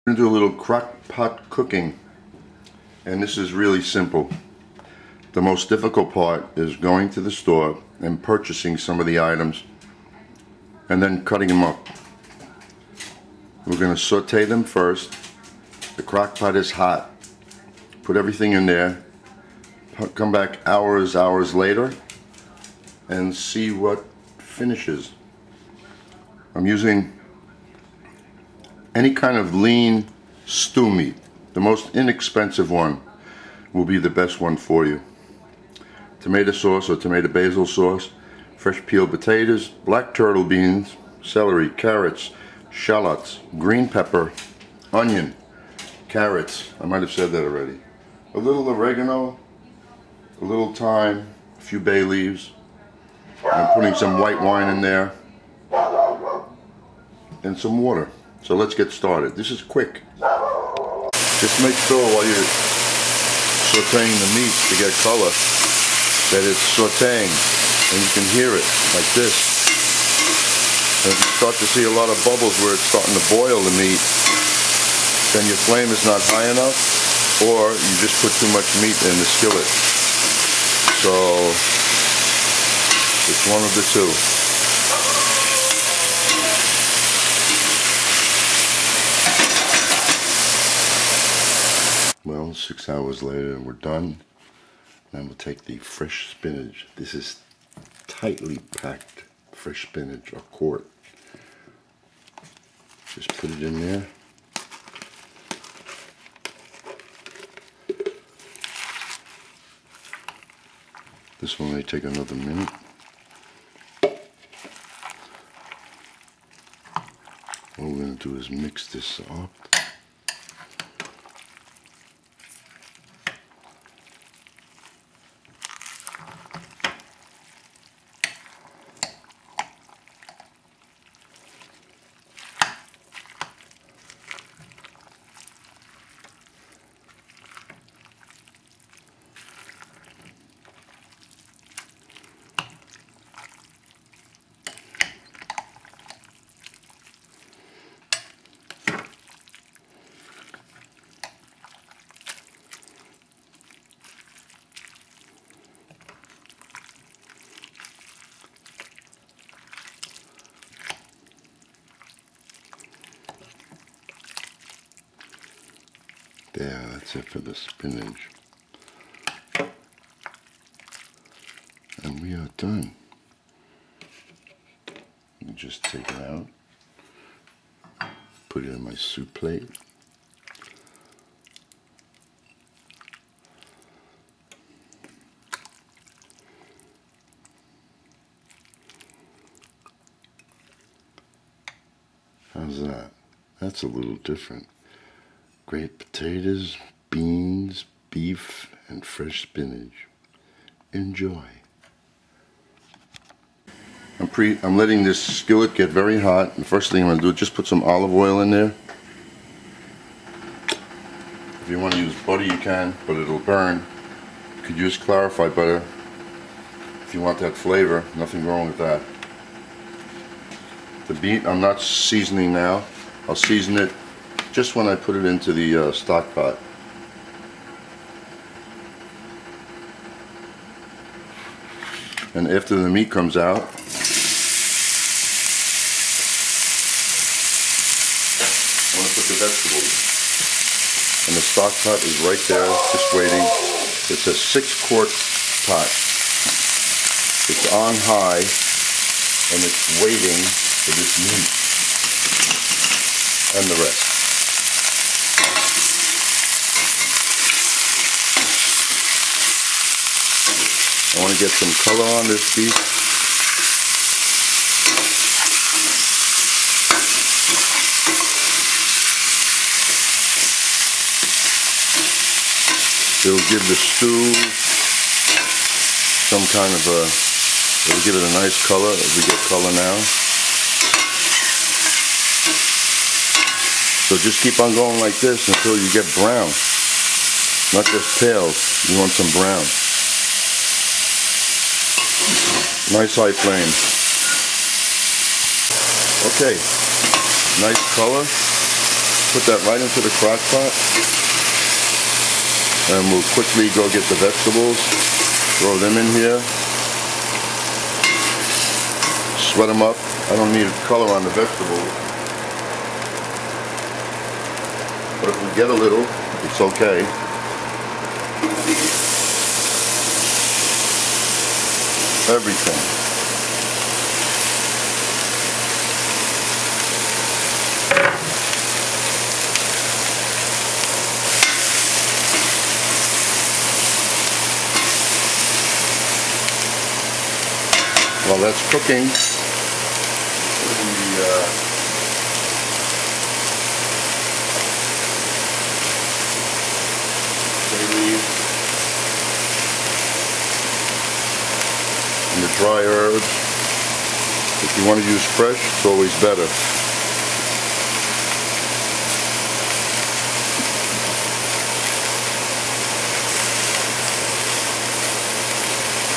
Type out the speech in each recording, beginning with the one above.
We're going to do a little crock pot cooking, and this is really simple. The most difficult part is going to the store and purchasing some of the items and then cutting them up. We're going to saute them first. The crock pot is hot. Put everything in there. Come back hours later and see what finishes. I'm using any kind of lean stew meat. The most inexpensive one will be the best one for you. Tomato sauce or tomato basil sauce, fresh peeled potatoes, black turtle beans, celery, carrots, shallots, green pepper, onion, carrots, I might have said that already, a little oregano, a little thyme, a few bay leaves. I'm putting some white wine in there and some water. So let's get started. This is quick. Just make sure while you're sauteing the meat to get color that it's sauteing and you can hear it like this. And if you start to see a lot of bubbles where it's starting to boil the meat, then your flame is not high enough, or you just put too much meat in the skillet. So it's one of the two. Well, 6 hours later and we're done. Now we'll take the fresh spinach. This is tightly packed fresh spinach, a quart. Just put it in there. This one may take another minute. What we're going to do is mix this up. There, that's it for the spinach. And we are done. You just take it out, put it in my soup plate. How's that? That's a little different. Great potatoes, beans, beef, and fresh spinach. Enjoy. I'm letting this skillet get very hot. The first thing I'm going to do is just put some olive oil in there. If you want to use butter you can, but it'll burn. You could use clarified butter if you want that flavor. Nothing wrong with that. The meat I'm not seasoning now. I'll season it just when I put it into the stock pot. And after the meat comes out, I want to put the vegetables. And the stock pot is right there, just waiting. It's a 6-quart pot. It's on high, and it's waiting for this meat and the rest. I want to get some color on this beef. It'll give the stew some kind of it'll give it a nice color as we get color now. So just keep on going like this until you get brown. Not just pale, you want some brown. Nice high flame. Okay, nice color. put that right into the crock pot, and we'll quickly go get the vegetables, throw them in here, sweat them up. I don't need color on the vegetables, but if we get a little, it's okay. Everything. While that's cooking, put in the bay leaves and the dry herbs. If you want to use fresh, it's always better.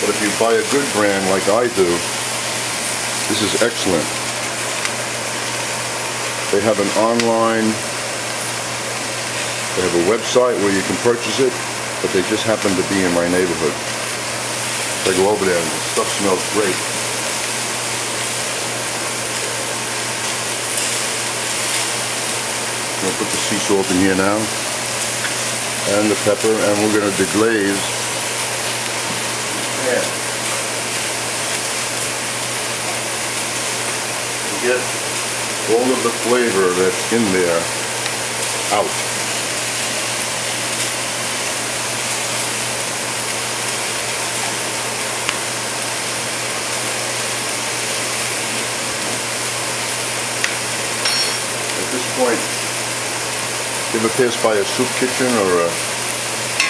But if you buy a good brand like I do, this is excellent. They have an online, they have a website where you can purchase it, but they just happen to be in my neighborhood. So I go over there and the stuff smells great. I'm going to put the sea salt in here now, and the pepper, and we're going to deglaze. Yeah. To get all of the flavor that's in there out. At this point, if you ever pass by a soup kitchen or a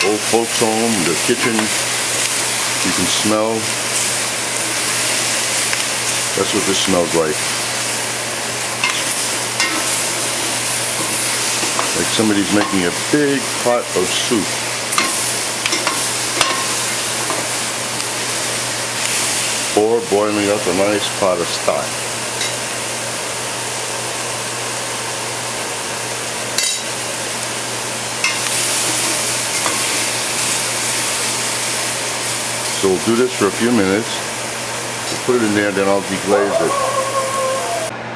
old folks home, the kitchen, you can smell. That's what this smells like. Like somebody's making a big pot of soup. Or boiling up a nice pot of stock. So we'll do this for a few minutes. We'll put it in there, then I'll deglaze it.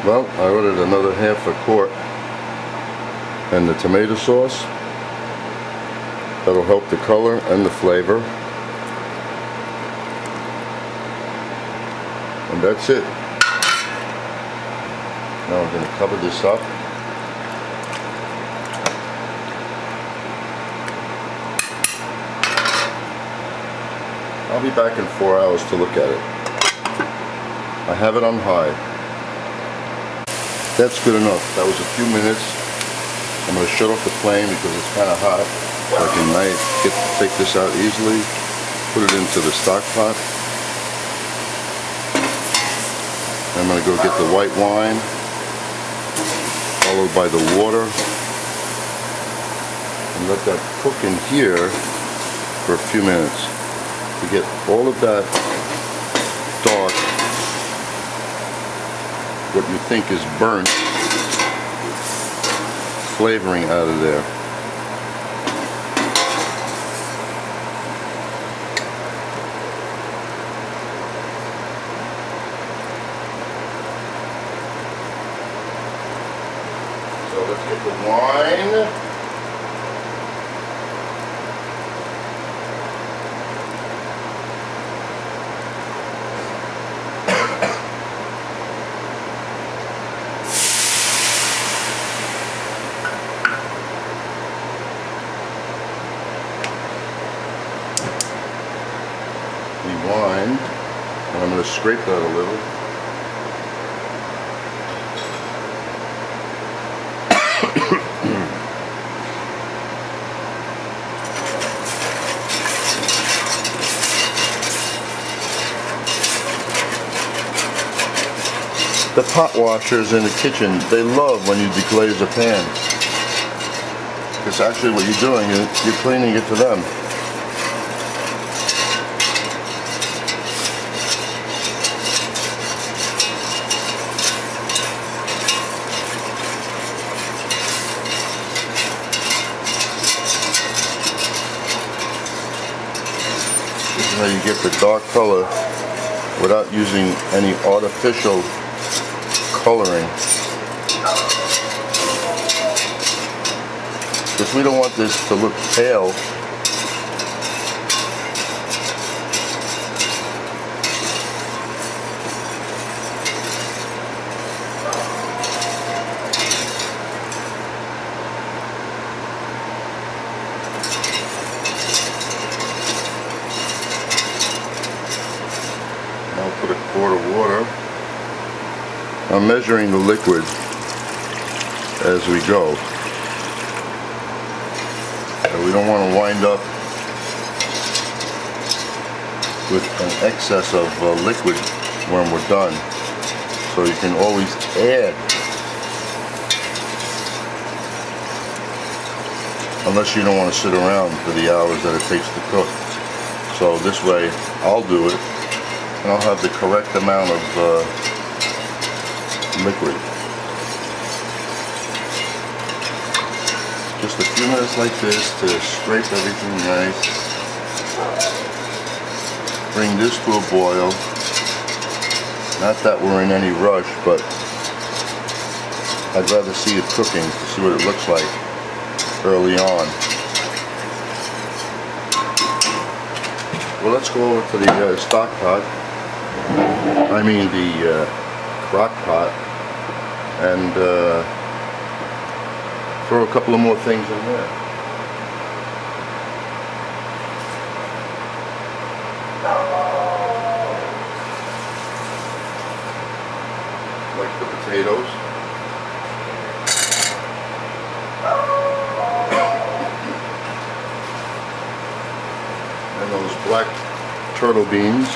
Well, I ordered another half a quart. And the tomato sauce. That'll help the color and the flavor. And that's it. Now I'm going to cover this up. I'll be back in 4 hours to look at it. I have it on high. That's good enough. That was a few minutes. I'm going to shut off the flame because it's kind of hot. So I can take this out easily. Put it into the stock pot. I'm going to go get the white wine, followed by the water, and let that cook in here for a few minutes to get all of that dark, what you think is burnt, flavoring out of there. So let's get the wine. Wine, and I'm going to scrape that a little. The pot washers in the kitchen, they love when you deglaze a pan. Because actually what you're doing is you're cleaning it for them. how you get the dark color without using any artificial coloring. Because we don't want this to look pale. I'll put a quart of water. I'm measuring the liquid as we go. So we don't want to wind up with an excess of liquid when we're done. So you can always add, unless you don't want to sit around for the hours that it takes to cook. So this way I'll do it, and I'll have the correct amount of liquid. Just a few minutes like this to scrape everything nice. Bring this to a boil. Not that we're in any rush, but I'd rather see it cooking to see what it looks like early on. Well, let's go over to the stock pot. I mean the crock pot, and throw a couple of more things in there. Like the potatoes. And those black turtle beans.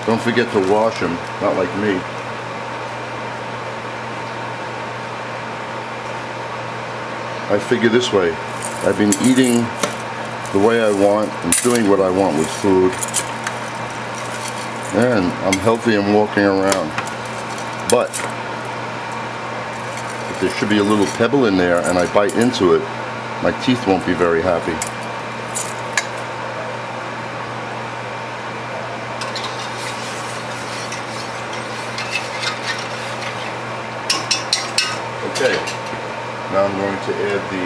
Don't forget to wash them, not like me. I figure this way, I've been eating the way I want and doing what I want with food, and I'm healthy and walking around. But if there should be a little pebble in there and I bite into it, my teeth won't be very happy. Okay, now I'm going to add the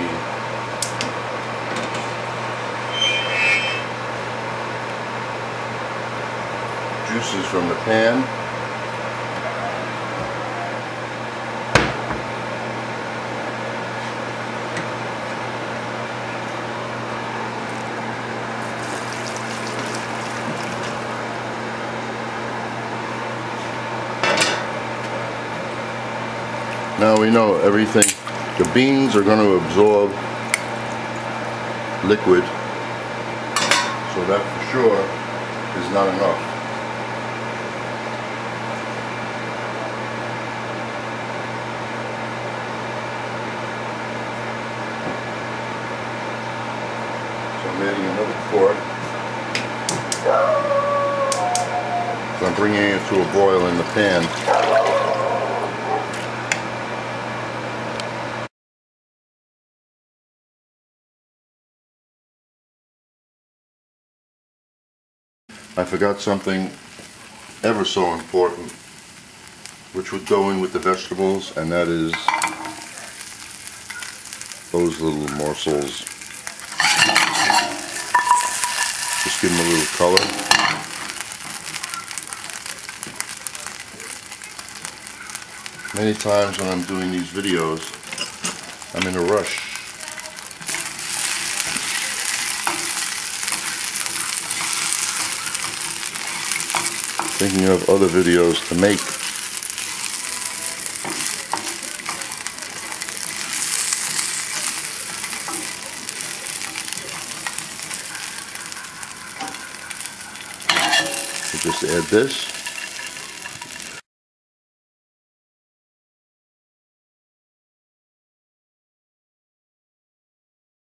juices from the pan. Now we know everything. The beans are going to absorb liquid, so that for sure is not enough. So I'm adding another quart. So I'm bringing it to a boil in the pan. I forgot something ever so important, which would go in with the vegetables, and that is those little morsels. Just give them a little color. Many times when I'm doing these videos, I'm in a rush. Thinking of other videos to make. So just add this.